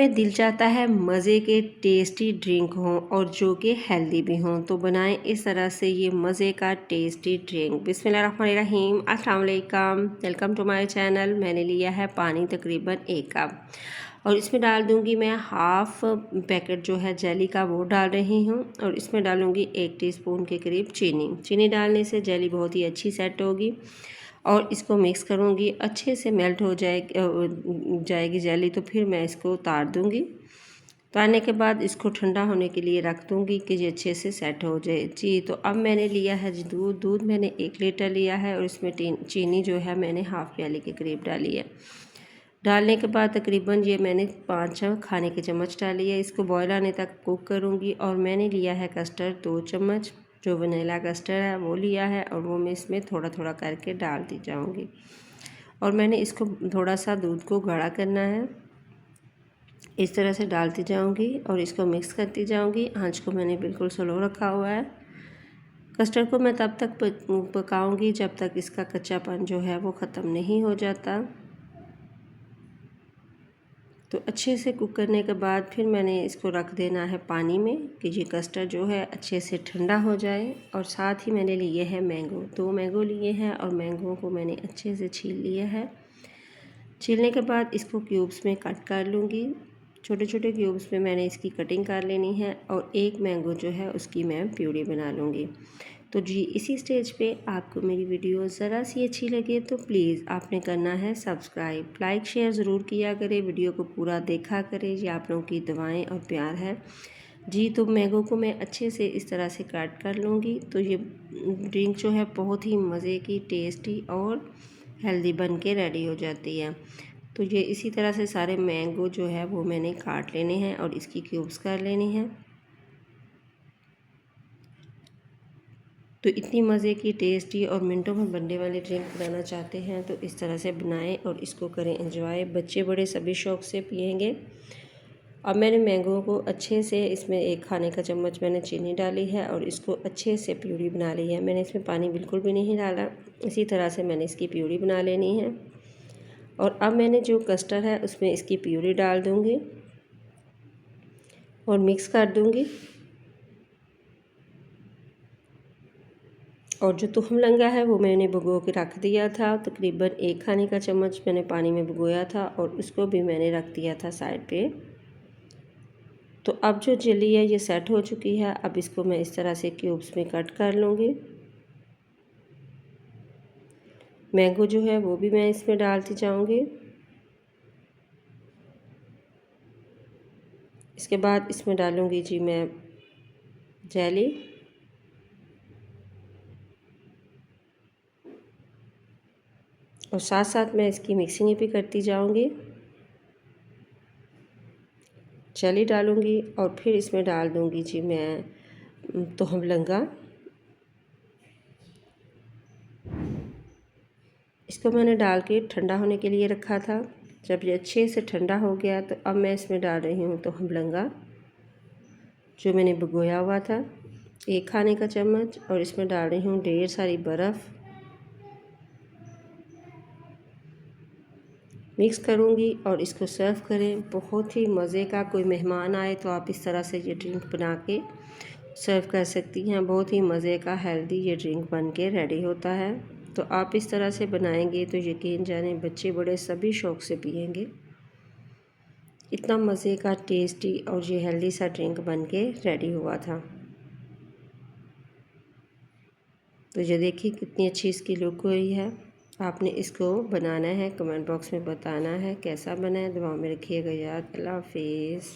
में दिल चाहता है मज़े के टेस्टी ड्रिंक हों और जो कि हेल्दी भी हों, तो बनाएं इस तरह से ये मज़े का टेस्टी ड्रिंक। बिस्मिल्लाहिर्रहमानिर्रहीम, अस्सलाम वालेकुम, वेलकम टू माय चैनल। मैंने लिया है पानी तकरीबन 1 कप और इसमें डाल दूंगी मैं हाफ़ पैकेट जो है जेली का, वो डाल रही हूँ। और इसमें डालूँगी 1 टीस्पून के करीब चीनी डालने से जेली बहुत ही अच्छी सेट होगी। और इसको मिक्स करूँगी, अच्छे से मेल्ट हो जाएगी जेली। तो फिर मैं इसको उतार दूँगी। उतारने के बाद इसको ठंडा होने के लिए रख दूँगी कि ये अच्छे से सेट हो जाए जी। तो अब मैंने लिया है जी दूध मैंने 1 लीटर लिया है और इसमें चीनी जो है मैंने हाफ़ प्याली के करीब डाली है। डालने के बाद तकरीबन ये मैंने 5 खाने के चम्मच डाली है। इसको बॉयल आने तक कुक करूँगी। और मैंने लिया है कस्टर्ड 2 चम्मच, जो वनीला कस्टर्ड है वो लिया है और वो मैं इसमें थोड़ा थोड़ा करके डाल दी जाऊँगी। और मैंने इसको थोड़ा सा दूध को गाढ़ा करना है, इस तरह से डालती जाऊँगी और इसको मिक्स करती जाऊँगी। आँच को मैंने बिल्कुल स्लो रखा हुआ है। कस्टर्ड को मैं तब तक पकाऊँगी जब तक इसका कच्चापन जो है वो ख़त्म नहीं हो जाता। तो अच्छे से कुक करने के बाद फिर मैंने इसको रख देना है पानी में कि ये कस्टर्ड जो है अच्छे से ठंडा हो जाए। और साथ ही मैंने लिए हैं मैंगो, 2 मैंगो लिए हैं और मैंगो को मैंने अच्छे से छील लिया है। छीलने के बाद इसको क्यूब्स में कट कर लूँगी। छोटे छोटे क्यूब्स में मैंने इसकी कटिंग कर लेनी है और 1 मैंगो जो है उसकी मैं प्यूरी बना लूँगी। तो जी इसी स्टेज पे आपको मेरी वीडियो ज़रा सी अच्छी लगे तो प्लीज़ आपने करना है सब्सक्राइब, लाइक शेयर ज़रूर किया करें, वीडियो को पूरा देखा करें। ये आप लोगों की दुआएं और प्यार है जी। तो मैंगो को मैं अच्छे से इस तरह से कट कर लूँगी। तो ये ड्रिंक जो है बहुत ही मज़े की, टेस्टी और हेल्दी बन के रेडी हो जाती है। तो ये इसी तरह से सारे मैंगो जो है वो मैंने काट लेने हैं और इसकी क्यूब्स कर लेनी है। तो इतनी मज़े की, टेस्टी और मिनटों में बनने वाली ड्रिंक बनाना चाहते हैं तो इस तरह से बनाएं और इसको करें एंजॉय। बच्चे बड़े सभी शौक़ से पियेंगे। अब मैंने मैंगो को अच्छे से, इसमें 1 खाने का चम्मच मैंने चीनी डाली है और इसको अच्छे से प्यूरी बना ली है। मैंने इसमें पानी बिल्कुल भी नहीं डाला, इसी तरह से मैंने इसकी प्यूरी बना लेनी है। और अब मैंने जो कस्टर्ड है उसमें इसकी प्यूरी डाल दूँगी और मिक्स कर दूँगी। और जो तुखमलंगा है वो मैंने भिगो के रख दिया था, तकरीबन 1 खाने का चम्मच मैंने पानी में भिगोया था और उसको भी मैंने रख दिया था साइड पे। तो अब जो जेली है ये सेट हो चुकी है। अब इसको मैं इस तरह से क्यूब्स में कट कर लूँगी। मैंगो जो है वो भी मैं इसमें डालती जाऊँगी। इसके बाद इसमें डालूँगी जी मैं जेली और साथ साथ मैं इसकी मिक्सिंग भी करती जाऊँगी। जेली डालूँगी और फिर इसमें डाल दूँगी जी मैं तुखमलंगा। इसको मैंने डाल के ठंडा होने के लिए रखा था। जब ये अच्छे से ठंडा हो गया तो अब मैं इसमें डाल रही हूँ तुखमलंगा जो मैंने भिगोया हुआ था, 1 खाने का चम्मच। और इसमें डाल रही हूँ ढेर सारी बर्फ़। मिक्स करूँगी और इसको सर्व करें। बहुत ही मज़े का, कोई मेहमान आए तो आप इस तरह से ये ड्रिंक बना के सर्व कर सकती हैं। बहुत ही मज़े का हेल्दी ये ड्रिंक बन के रेडी होता है। तो आप इस तरह से बनाएंगे तो यकीन जाने बच्चे बड़े सभी शौक़ से पियेंगे। इतना मज़े का, टेस्टी और ये हेल्दी सा ड्रिंक बन के रेडी हुआ था। तो ये देखिए कितनी अच्छी इसकी लुक हुई है। आपने इसको बनाना है, कमेंट बॉक्स में बताना है कैसा बना है। दुआ में रखिएगा याद। अल्लाह हाफिज़।